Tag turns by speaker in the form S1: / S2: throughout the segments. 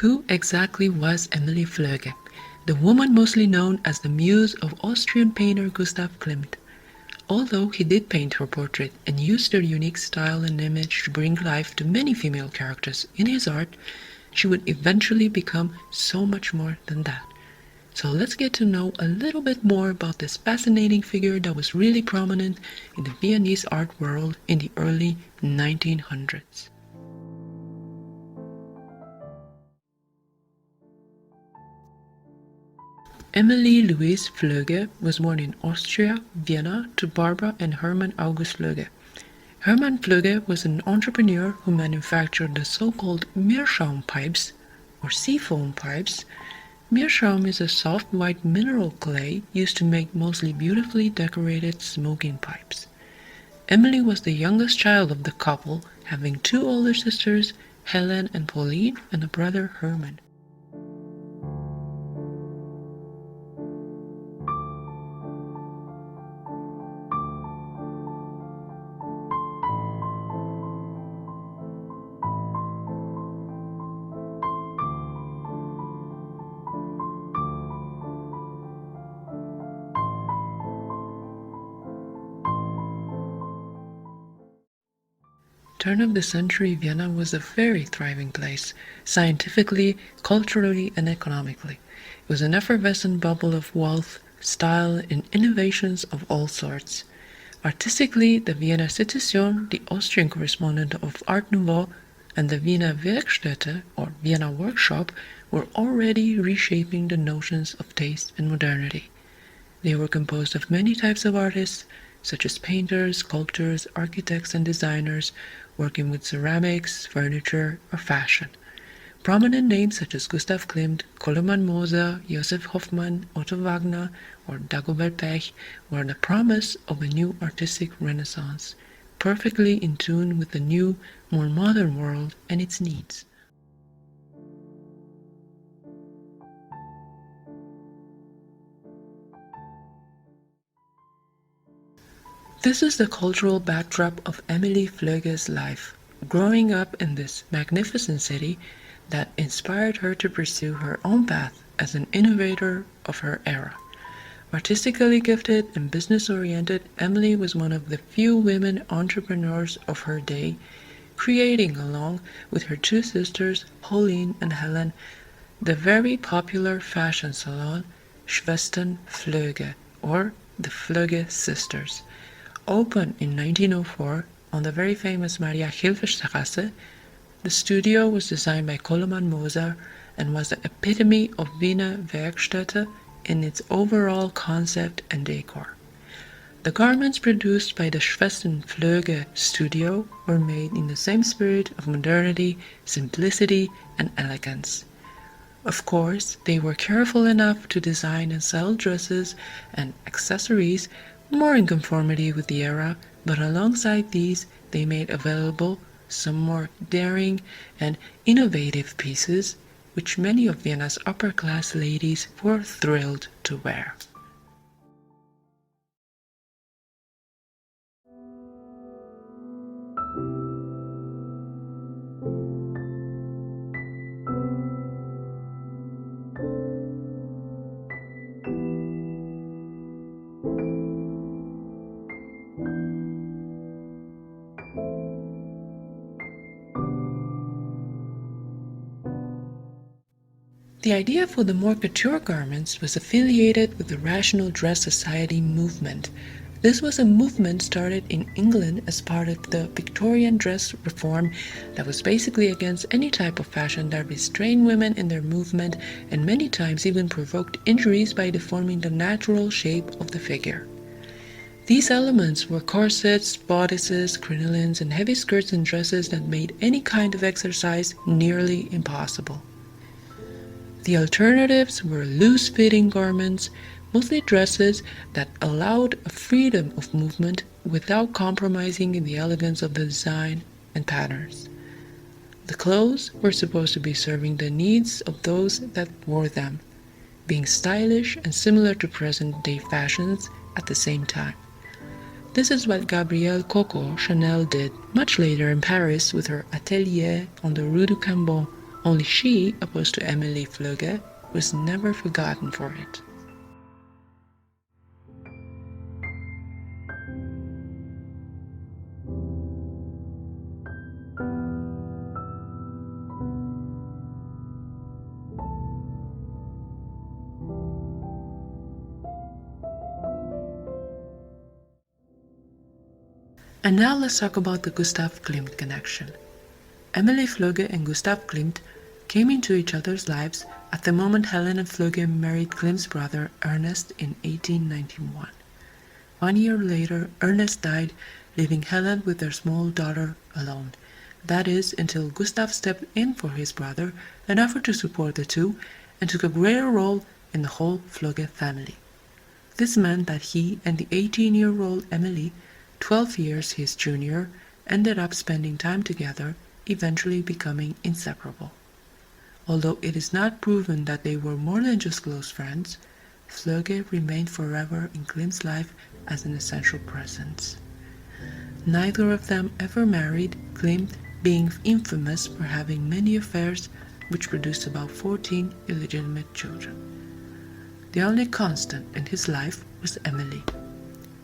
S1: Who exactly was Emilie Flöge, the woman mostly known as the muse of Austrian painter Gustav Klimt? Although he did paint her portrait and used her unique style and image to bring life to many female characters in his art, she would eventually become so much more than that. So let's get to know a little bit more about this fascinating figure that was really prominent in the Viennese art world in the early 1900s. Emilie Louise Flöge was born in Austria, Vienna, to Barbara and Hermann August Flöge. Hermann Flöge was an entrepreneur who manufactured the so-called Meerschaum pipes, or seafoam pipes. Meerschaum is a soft white mineral clay used to make mostly beautifully decorated smoking pipes. Emilie was the youngest child of the couple, having two older sisters, Helene and Pauline, and a brother, Hermann. Turn of the century Vienna was a very thriving place, scientifically, culturally, and economically. It was an effervescent bubble of wealth, style, and innovations of all sorts. Artistically, the Viennese Secession, the Austrian correspondent of Art Nouveau, and the Wiener Werkstätte, or Vienna Workshop, were already reshaping the notions of taste and modernity. They were composed of many types of artists, such as painters, sculptors, architects, and designers, working with ceramics, furniture, or fashion. Prominent names such as Gustav Klimt, Koloman Moser, Josef Hoffmann, Otto Wagner, or Dagobert Peche were the promise of a new artistic renaissance, perfectly in tune with the new, more modern world and its needs. This is the cultural backdrop of Emilie Flöge's life, growing up in this magnificent city that inspired her to pursue her own path as an innovator of her era. Artistically gifted and business-oriented, Emilie was one of the few women entrepreneurs of her day, creating, along with her two sisters, Pauline and Helen, the very popular fashion salon Schwestern Flöge, or the Flöge Sisters. Opened in 1904 on the very famous Maria-Hilfer-Straße, the studio was designed by Koloman Moser and was the epitome of Wiener Werkstätte in its overall concept and decor. The garments produced by the Schwestern Flöge studio were made in the same spirit of modernity, simplicity, and elegance. Of course, they were careful enough to design and sell dresses and accessories more in conformity with the era, but alongside these they made available some more daring and innovative pieces which many of Vienna's upper-class ladies were thrilled to wear. The idea for the more couture garments was affiliated with the Rational Dress Society movement. This was a movement started in England as part of the Victorian dress reform that was basically against any type of fashion that restrained women in their movement and many times even provoked injuries by deforming the natural shape of the figure. These elements were corsets, bodices, crinolines, and heavy skirts and dresses that made any kind of exercise nearly impossible. The alternatives were loose-fitting garments, mostly dresses that allowed a freedom of movement without compromising in the elegance of the design and patterns. The clothes were supposed to be serving the needs of those that wore them, being stylish and similar to present-day fashions at the same time. This is what Gabrielle Coco Chanel did much later in Paris with her atelier on the Rue du Cambon, Only she, opposed to Emilie Flöge, was never forgotten for it. And now let's talk about the Gustav Klimt connection. Emilie Flöge and Gustav Klimt came into each other's lives at the moment Helene Flöge married Klimt's brother Ernst in 1891. 1 year later, Ernst died, leaving Helen with their small daughter alone. That is, until Gustav stepped in for his brother and offered to support the two and took a greater role in the whole Flöge family. This meant that he and the 18-year-old Emilie, 12 years his junior, ended up spending time together, eventually becoming inseparable. Although it is not proven that they were more than just close friends, Flöge remained forever in Klimt's life as an essential presence. Neither of them ever married, Klimt being infamous for having many affairs which produced about 14 illegitimate children. The only constant in his life was Emilie.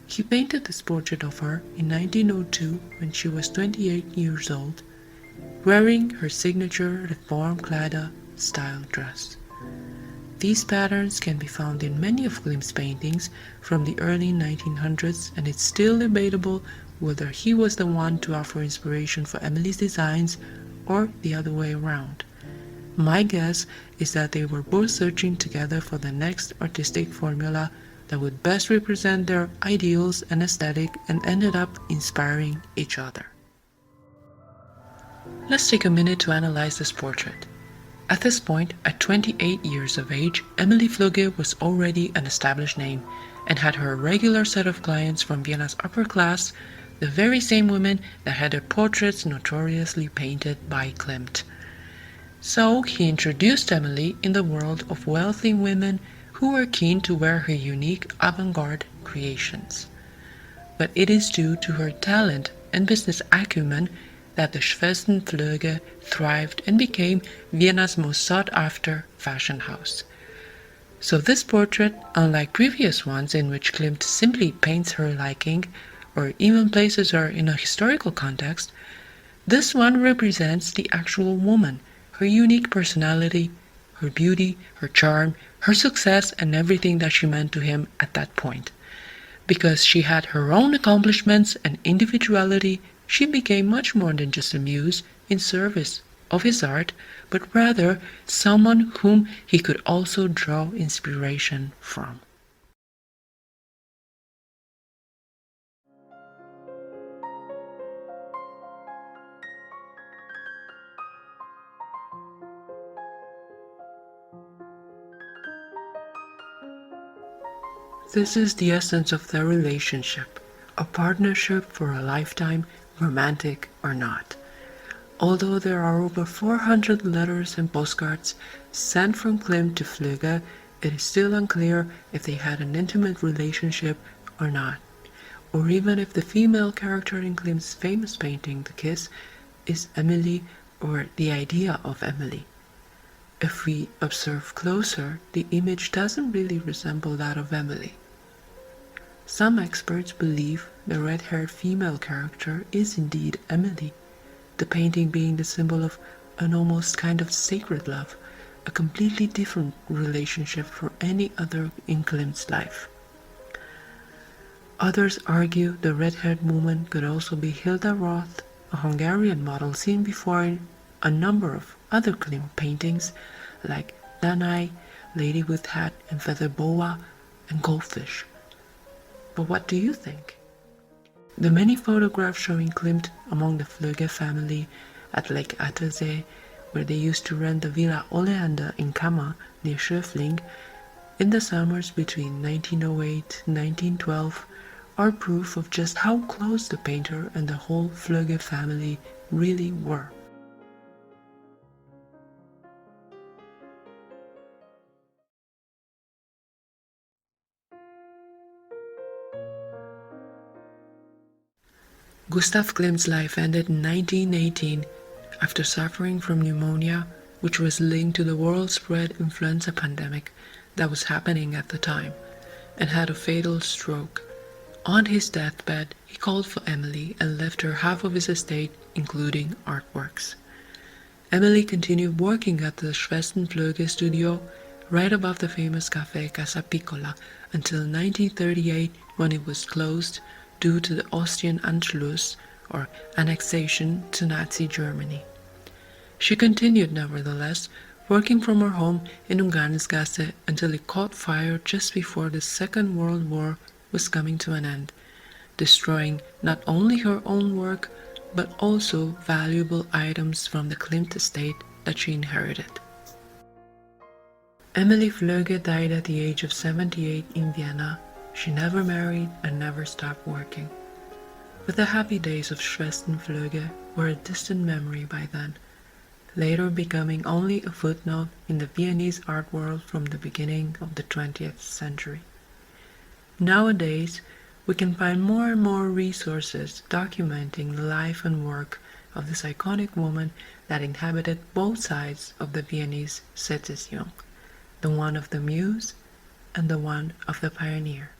S1: He painted this portrait of her in 1902 when she was 28 years old, wearing her signature Reformkleider style dress. These patterns can be found in many of Klimt's paintings from the early 1900s, and it's still debatable whether he was the one to offer inspiration for Emilie's designs or the other way around. My guess is that they were both searching together for the next artistic formula that would best represent their ideals and aesthetic and ended up inspiring each other. Let's take a minute to analyze this portrait. At this point, at 28 years of age, Emilie Flöge was already an established name and had her regular set of clients from Vienna's upper class, the very same women that had their portraits notoriously painted by Klimt. So he introduced Emilie in the world of wealthy women who were keen to wear her unique avant-garde creations. But it is due to her talent and business acumen that the Schwestern Flöge thrived and became Vienna's most sought-after fashion house. So this portrait, unlike previous ones in which Klimt simply paints her liking or even places her in a historical context, this one represents the actual woman, her unique personality, her beauty, her charm, her success, and everything that she meant to him at that point. Because she had her own accomplishments and individuality, she became much more than just a muse in service of his art, but rather someone whom he could also draw inspiration from. This is the essence of their relationship, a partnership for a lifetime, romantic or not. Although there are over 400 letters and postcards sent from Klimt to Flöge, it is still unclear if they had an intimate relationship or not, or even if the female character in Klimt's famous painting, The Kiss, is Emilie or the idea of Emilie. If we observe closer, the image doesn't really resemble that of Emilie. Some experts believe the red-haired female character is indeed Emilie, the painting being the symbol of an almost kind of sacred love, a completely different relationship from any other in Klimt's life. Others argue the red-haired woman could also be Hilda Roth, a Hungarian model seen before in a number of other Klimt paintings like Danae, Lady with Hat and Feather Boa, and Goldfish. But what do you think? The many photographs showing Klimt among the Flöge family at Lake Attersee, where they used to rent the Villa Oleander in Kammer near Schöfling in the summers between 1908 and 1912, are proof of just how close the painter and the whole Flöge family really were. Gustav Klimt's life ended in 1918 after suffering from pneumonia which was linked to the world-spread influenza pandemic that was happening at the time, and had a fatal stroke. On his deathbed, he called for Emilie and left her half of his estate, including artworks. Emilie continued working at the Schwestern Flöge studio right above the famous café Casa Piccola until 1938, when it was closed due to the Austrian Anschluss, or annexation, to Nazi Germany. She continued, nevertheless, working from her home in Ungarnsgasse until it caught fire just before the Second World War was coming to an end, destroying not only her own work, but also valuable items from the Klimt estate that she inherited. Emilie Flöge died at the age of 78 in Vienna. She never married and never stopped working. But the happy days of Schwestern Flöge were a distant memory by then, later becoming only a footnote in the Viennese art world from the beginning of the 20th century. Nowadays, we can find more and more resources documenting the life and work of this iconic woman that inhabited both sides of the Viennese Secession, the one of the Muse and the one of the pioneer.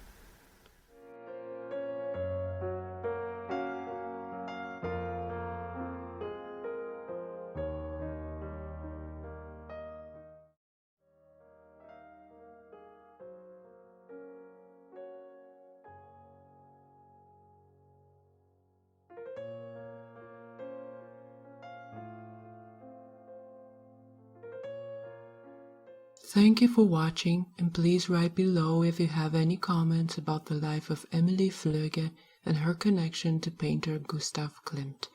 S1: Thank you for watching, and please write below if you have any comments about the life of Emilie Flöge and her connection to painter Gustav Klimt.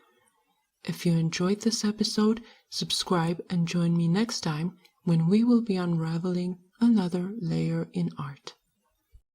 S1: If you enjoyed this episode, subscribe and join me next time when we will be unraveling another layer in art.